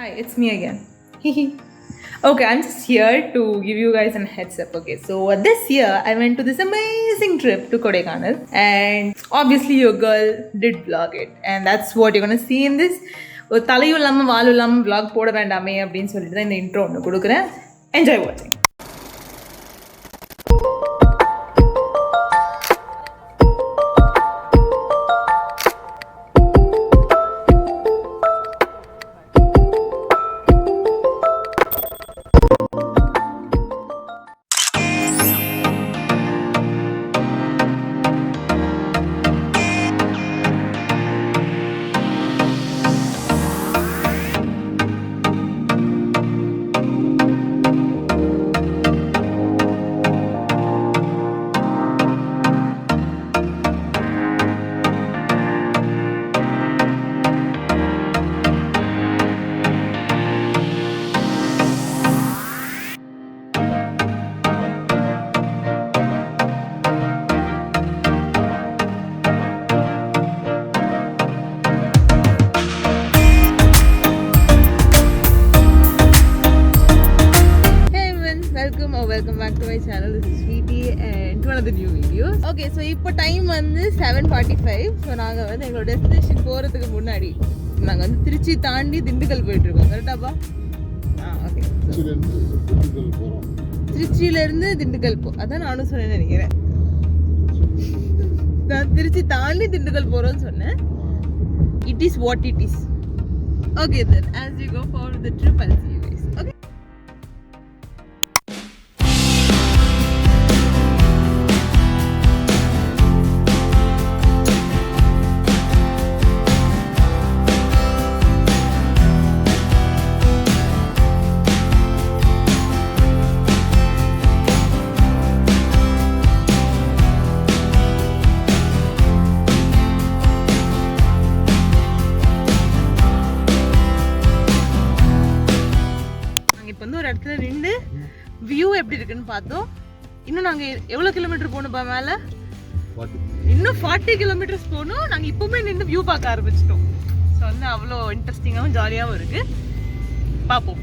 Hi, it's me again. Okay, I'm just here to give you guys a heads up. Okay, so this year I went to this amazing trip to Kodaikanal, and obviously your girl did vlog it, and that's what you're gonna see in this. ஒரு தலையும் இல்லாமல் வாலும் இல்லாமல் vlog போட வேண்டாமே அப்படின்னு சொல்லிட்டு தான் இந்த இன்ட்ரோ ஒன்று கொடுக்குறேன். என்ஜாய் வாட்சிங். Welcome back to my channel. This is Sweetie and one of the new videos. Okay, so இப்போ டைம் வந்து 7:45. ஸோ நாங்கள் வந்து எங்களோட டெஸ்டினேஷன் போகிறதுக்கு முன்னாடி நாங்கள் வந்து திருச்சி தாண்டி திண்டுக்கல் போயிட்டுருக்கோம். கரெக்டாப்பா? ஓகே. திருச்சியிலேருந்து திண்டுக்கல் அதான் நானும் சொன்னேன்னு நினைக்கிறேன். நான் திருச்சி தாண்டி திண்டுக்கல் போகிறோன்னு சொன்னேன். It is what it is. Okay then, as you go forward with the trip, I'll see you guys. Okay. ஒரு இடத்துல நின்று வியூ எப்படி இருக்குன்னு பார்த்தோம். இன்னும் நாங்கள் எவ்வளோ கிலோமீட்டர் போகணும்ப்பா மேலே? இன்னும் 40 கிலோமீட்டர்ஸ் போகணும். நாங்கள் இப்போவுமே நின்று வியூ பார்க்க ஆரம்பிச்சிட்டோம். ஸோ வந்து அவ்வளோ இன்ட்ரெஸ்டிங்காகவும் ஜாலியாகவும் இருக்குது. பார்ப்போம்.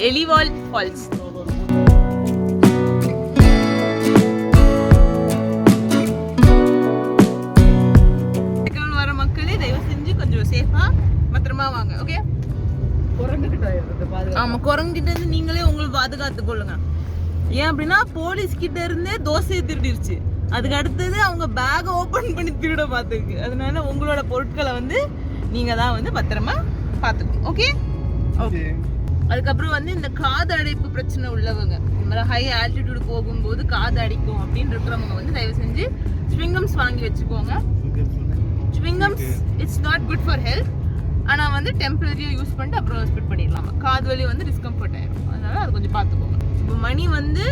எலிவால் ஃபால்ஸ். வர மக்களே தயவு செஞ்சு கொஞ்சம் சேஃபா பத்திரமா வாங்க. ஓகே? ஆமா, குரங்கிட்ட இருந்து நீங்களே உங்களை பாதுகாத்து கொள்ளுங்க. ஏன் அப்படின்னா போலீஸ் கிட்ட இருந்தே தோசையை திருடிருச்சு. அதுக்கு அடுத்தது அவங்க பேக் ஓபன் பண்ணி திருட பார்த்துருக்கு. அதனால உங்களோட பொருட்களை வந்து நீங்க தான் வந்து பத்திரமா பார்த்துக்கணும். ஓகே? ஓகே. அதுக்கப்புறம் வந்து இந்த காது அடைப்பு பிரச்சனை உள்ளவங்க, இந்த மாதிரி ஹை ஆல்டிடியூட் போகும்போது காது அடைக்கும் அப்படின்னு இருக்கிறவங்க வந்து தயவு செஞ்சு ஸ்விங்கம்ஸ் வாங்கி வச்சுக்கோங்க. Chewing gums it's not good for health, ஆனால் வந்து டெம்பரரியாக யூஸ் பண்ணிட்டு அப்புறம் ஸ்பிட் பண்ணிடலாம். காது வலி வந்து டிஸ்கம்ஃபர்ட் ஆயிடும். அதனால அது கொஞ்சம் பார்த்துக்கோங்க. இப்போ மணி வந்து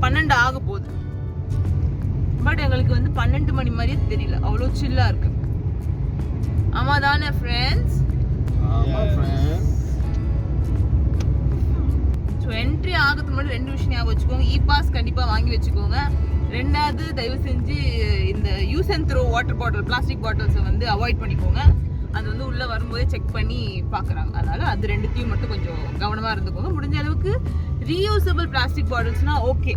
12 ஆக போகுது. பட் எங்களுக்கு வந்து 12 மணி மாதிரியே தெரியல, அவ்வளோ சில்லாக இருக்கு. ஆமாம் தானே ஃப்ரெண்ட்ஸ்? ஸோ என்ட்ரி ஆகிறதுக்கு முன்னாடி 2 விஷயம் ஞாபகம் வச்சுக்கோங்க. இ பாஸ் கண்டிப்பாக வாங்கி வச்சுக்கோங்க. ரெண்டாவது, தயவு செஞ்சு இந்த use and throw water bottle, plastic பாட்டில்ஸை வந்து அவாய்ட் பண்ணிக்கோங்க. அது வந்து உள்ளே வரும்போதே செக் பண்ணி பார்க்குறாங்க. அதனால் அது ரெண்டுத்தையும் மட்டும் கொஞ்சம் கவனமாக இருந்துக்கோங்க. முடிஞ்ச அளவுக்கு ரீயூசபிள் பிளாஸ்டிக் பாட்டில்ஸ்னால் ஓகே,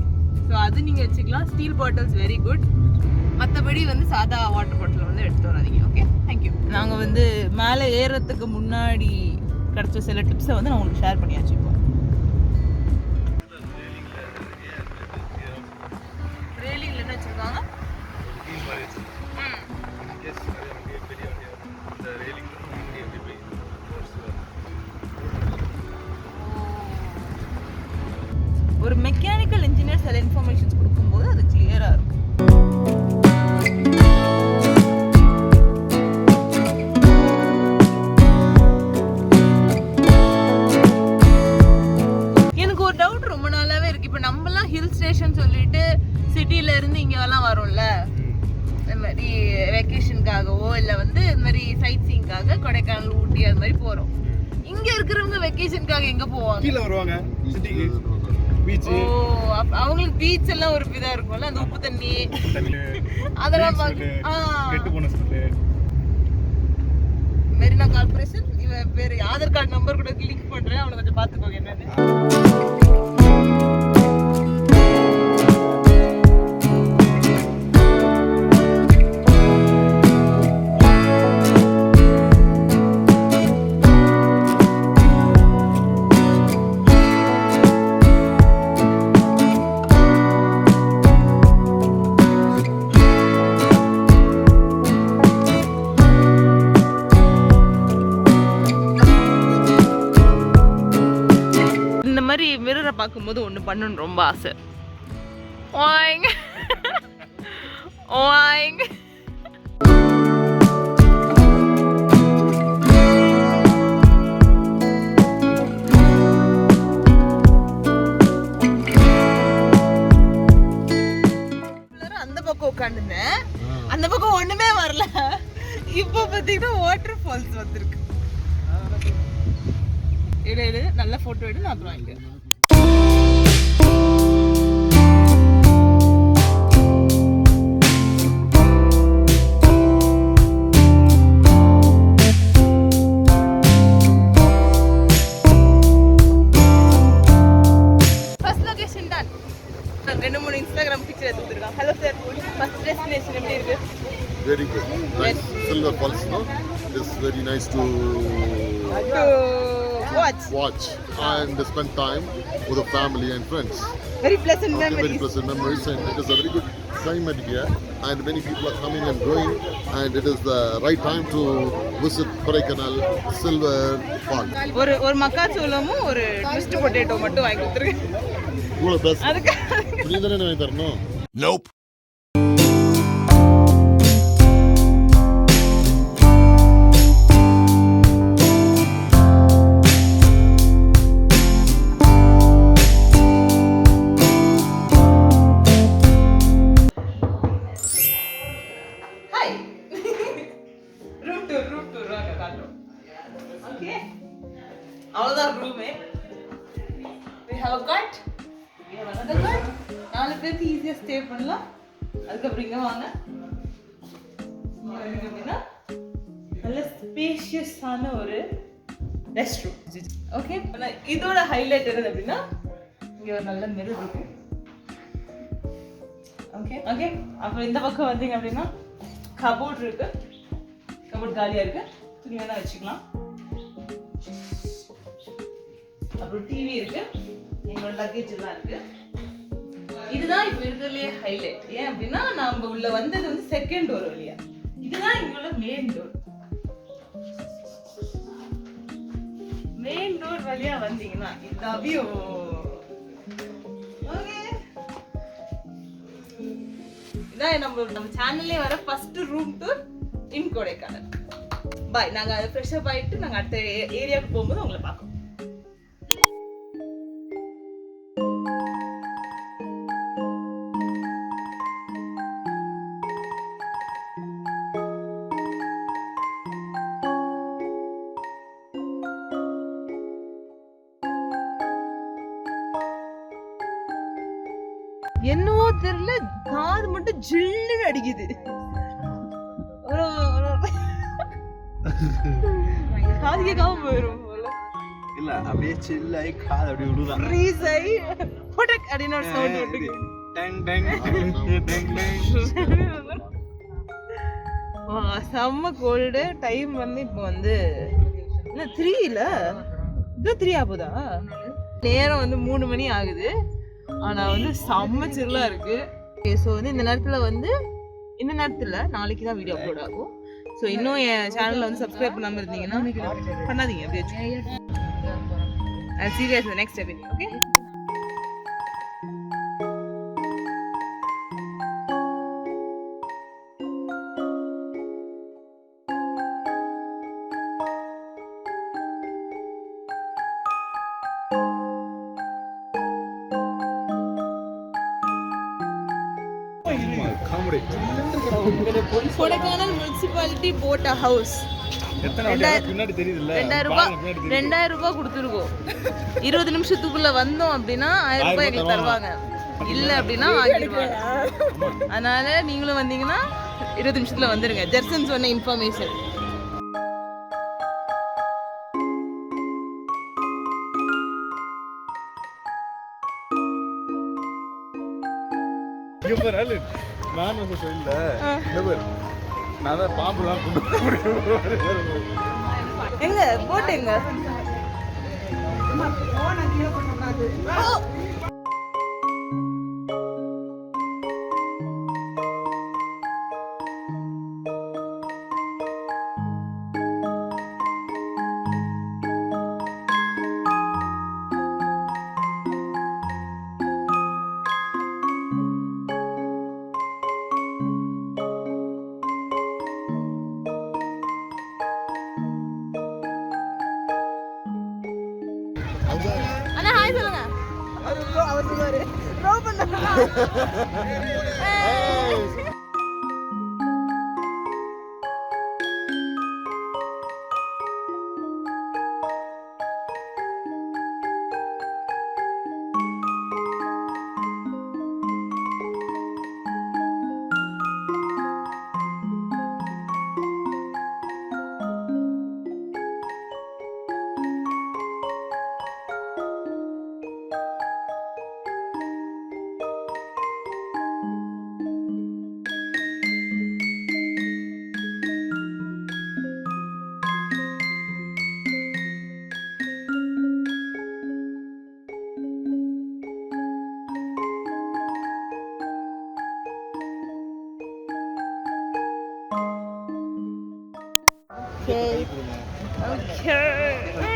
ஸோ அது நீங்கள் வச்சுக்கலாம். Steel bottles very good. மற்றபடி வந்து சாதா வாட்டர் பாட்டில் வந்து எடுத்துகிட்டு வராதீங்க. Okay, thank you. நாங்கள் வந்து மேலே ஏறுறதுக்கு முன்னாடி கிடச்ச சில டிப்ஸை வந்து நான் உங்களுக்கு ஷேர் பண்ணியாச்சு. இப்போ ஒரு மெக்கானிக்கல் இன்ஜினியர் சில இன்ஃபர்மேஷன்ஸ் கொடுக்கும்போது அது கிளியரா இருக்கும். எனக்கு ஒரு டவுட் ரொம்ப நாளாவே இருக்கு. இப்போ நம்மலாம் ஹில் ஸ்டேஷன் சொல்லிட்டு சிட்டில இருந்து இங்கெல்லாம் வரோம்ல, இந்த மாதிரி வெக்கேஷனுக்காகவோ இல்லை வந்து இந்த மாதிரி சைட் சீயிங்காக கொடைக்கானல், ஊட்டி அது மாதிரி போகிறோம். இங்கே இருக்கிற வெக்கேஷனுக்காக எங்க போவாங்க? கீழ வருவாங்க சிட்டிக்கு பீச். ஓ அவங்களுக்கு பீச் எல்லாம் ஒரு இதா இருக்கும்ல, அந்த உப்பு தண்ணி அதெல்லாம் கெட்டு போன ஸ்மெல். மெரினா கார்ப்பரேஷன் இவன் பேரு ஆதார் கார்டு நம்பர் கூட கிளிக் பண்றேன், அவனை கொஞ்சம் பாத்துக்கோங்க என்னன்னு. மிரரை பார்க்கும்போது ஒன்று பண்ணணும்னு ரொம்ப ஆசை. ஓய்ங்க ஓய்ங்க அந்த பக்கம் உட்காந்துருந்தேன், அந்த பக்கம் ஒண்ணுமே வரல. இப்போ பார்த்தீங்கன்னா வாட்டர் ஃபால்ஸ் வந்திருக்கு. எடு நல்ல போட்டோ எடு, நான் அப்புறம் வாங்கிக்கிறேன். ஃபர்ஸ்ட் லொகேஷன் தான். 2-3 இன்ஸ்டாகிராம் பிக்சர் எடுத்துருக்காங்க. ஹலோ சார், ஃபர்ஸ்ட் டெஸ்டினேஷன் எப்படி இருக்கு? Very good. Nice. Silver Falls, no? It's very nice to watch and spend time with the family and friends. Very pleasant memories. Very pleasant memories, and it is a very good climate here, and many people are coming and going, and it is the right time to visit Kodaikanal Silver Falls. ஒரு மக்காச்சோளமும் ஒரு twist potato மட்டும் வாங்கி கொடுத்துருக்கேன். இவ்வளவு best. நீ தானே வாங்கி தரணும்? Nope. அவ்வளோதான் ரூமே. We have a cot. We have another cot. 4 பேருக்கு ஈஸியாக ஸ்டே பண்ணலாம். அதுக்கப்புறம் இங்கே வாங்க. அப்படின்னா நல்ல ஸ்பேஷியஸான ஒரு ரெஸ்ட் ரூம். ஓகே, இதோட ஹைலைட் என்னது அப்படின்னா இங்கே ஒரு நல்ல மிரர் இருக்கும். ஓகே ஓகே, அப்புறம் இந்த பக்கம் வந்தீங்க அப்படின்னா கபோர்ட் இருக்கு. கபோர்ட் காலியாக இருக்கு, துணி வேணா வச்சுக்கலாம். அப்புறம் டிவி இருக்கு, எங்களோட லக்கேஜ் எல்லாம் இருக்கு. இதுதான் இப்ப இருக்கிறதுலயே ஹைலைட். ஏன் அப்படின்னா நம்ம உள்ள வந்தது வந்து செகண்ட் டோர் வழியா. இதுதான் எங்களோட மெயின் டோர். மெயின் டோர் வழியா வந்தீங்கன்னா இந்த வியூ. ஓகே, இதான் நம்ம சேனல்லே வர first room tour in Kodaikanal. Bye. நாங்க ஃப்ரெஷ் அப் ஆயிட்டு நாங்க அடுத்த ஏரியாவுக்கு போகும்போது உங்களை பார்க்கணும். என்னவோ தெரியல, காது மட்டும் ஜில்லுன்னு அடிக்குது. காது கேட்காம போயிடும் இல்ல, அப்படியே சில் ஆகி காது அப்படி விடுதான். ஃப்ரீஸ் ஆகி பொடக் அப்படின்னு ஒரு சவுண்ட் வருது. Tongue tongue tongue tongue. செம்ம கோல்டு. டைம் வந்து இப்போ வந்து என்ன 3 இல்ல, இது 3 ஆகுதா? நேரம் வந்து 3 மணி ஆகுது. ஆனா வந்து செம்ம சில்லா இருக்கு. ஸோ வந்து இந்த நேரத்தில் நாளைக்கு தான் வீடியோ அப்லோட் ஆகும். ஸோ இன்னும் என் சேனலில் வந்து சப்ஸ்கிரைப் பண்ணாமல் இருந்தீங்கன்னா பண்ணாதீங்க. அப்படியே serious next episode. Okay, Kodaikanal municipality boat house. எத்தனை வாட்டி பின்னாடி தெரியுதுல்ல 2000 ரூபாய் கொடுத்துருக்கோம். 20 நிமிஷத்துக்குள்ள வந்தோம் அப்படின்னா 1000 ரூபாய் எங்களுக்கு தருவாங்க. இல்ல அப்படின்னா வாங்கிடுவாங்க. அதனால நீங்களும் வந்தீங்கன்னா 20 நிமிஷத்துல வந்துருங்க. ஜெர்சன் சொன்ன இன்ஃபர்மேஷன். நான் வந்து சொல்ல நான் தான் பாம்புலாம் எங்க போட்டு எங்க அண்ணா ஹாய் சொல்லுங்க. அவர் சொல்லுவாரு ப்ரோ பண்ணா.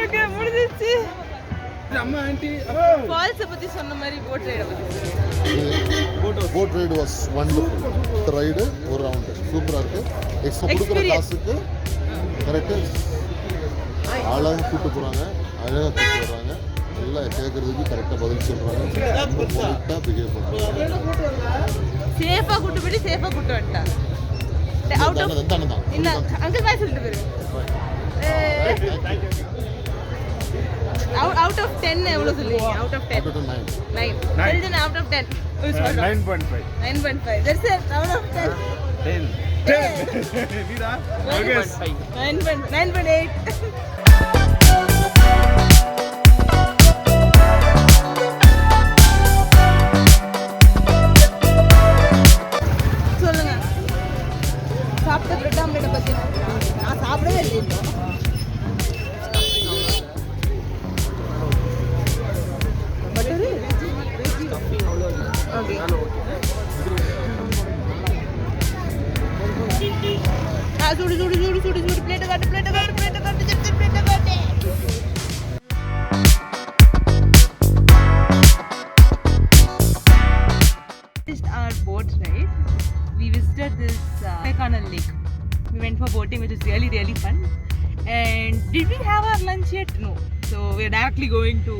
ஓகே முடிஞ்சிச்சு. அம்மா ஆண்டி ஃபால்ஸ் பத்தி சொன்ன மாதிரி boat ride boat ride was wonderful. இந்த ரைடு ஒரு ரவுண்டு சூப்பராக இருக்குது. எக்ஸ்ட்ரா கொடுக்குற காசுக்கு கரெக்டாக ஆளாக கூப்பிட்டு போகிறாங்க, அழகாக கூப்பிட்டு வர்றாங்க, எல்லாம் கேட்குறதுக்கு கரெக்டாக பதில் சொல்கிறாங்க, ரொம்ப பொலிட்டாக பிஹேவ் பண்ணுறாங்க. சேஃபாக கூட்டு போய் சேஃபாக கூட்டு வந்துட்டாங்க. அவுட் ஆஃப் தானே தான் இல்ல அங்கிள் பாய் சொல்லிட்டு போயிரு. அவுட் ஆஃப் 10 எவ்வளவு சொல்லுவீங்க? Out of 10 9 10 out of 10 9.5 9.5 that's it out of 10 வீடா 9.8 சொல்லுங்க. சாப்பிட்ட பிரெட் ஆம்லெட் பத்தி நான் சாப்பிடவே இல்லை இன்னும். Okay. சுடு சுடு சுடு சுடு சுடு பிளேட் காட்டு பிளேட் காட்டு பிளேட் காட்டு ஜெப்தி பிளேட் காட்டு. Our boat ride. We visited this Kodaikanal lake. We went for boating, which is really fun. And did we have our lunch yet? No. So we're directly going to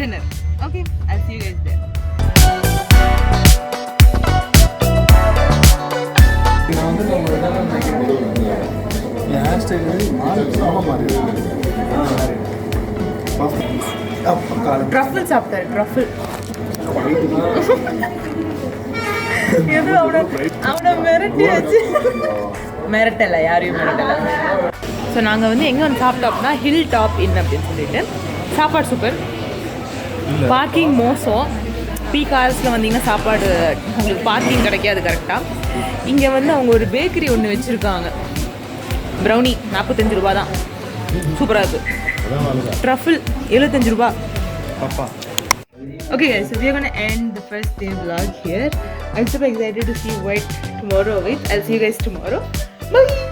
dinner. Okay, I'll see you guys there. Truffle சாப்பிட்டாரு. Truffle எது அவனை மிரட்டியாச்சு. மிரட்டலை, யாரையும் மிரட்டலை. So நாங்கள் வந்து எங்கே வந்து சாப்பிட்டோம் அப்படின்னா ஹில் டாப் இன் அப்படின்னு சொல்லிட்டு. சாப்பாடு சூப்பர், பார்க்கிங் மோசம். பீக் ஹவர்ஸில் வந்தீங்கன்னா சாப்பாடு உங்களுக்கு பார்க்கிங் கிடைக்காது கரெக்டாக. இங்கே வந்து அவங்க ஒரு பேக்கரி ஒன்று வச்சுருக்காங்க. ப்ரௌனி 45 ரூபா தான், சூப்பராக இருக்குது. ட்ரஃபிள் 75 ரூபா. Okay guys, so we are going to end the first day vlog here. I'm super excited to see what tomorrow with. I'll see you guys tomorrow. Bye!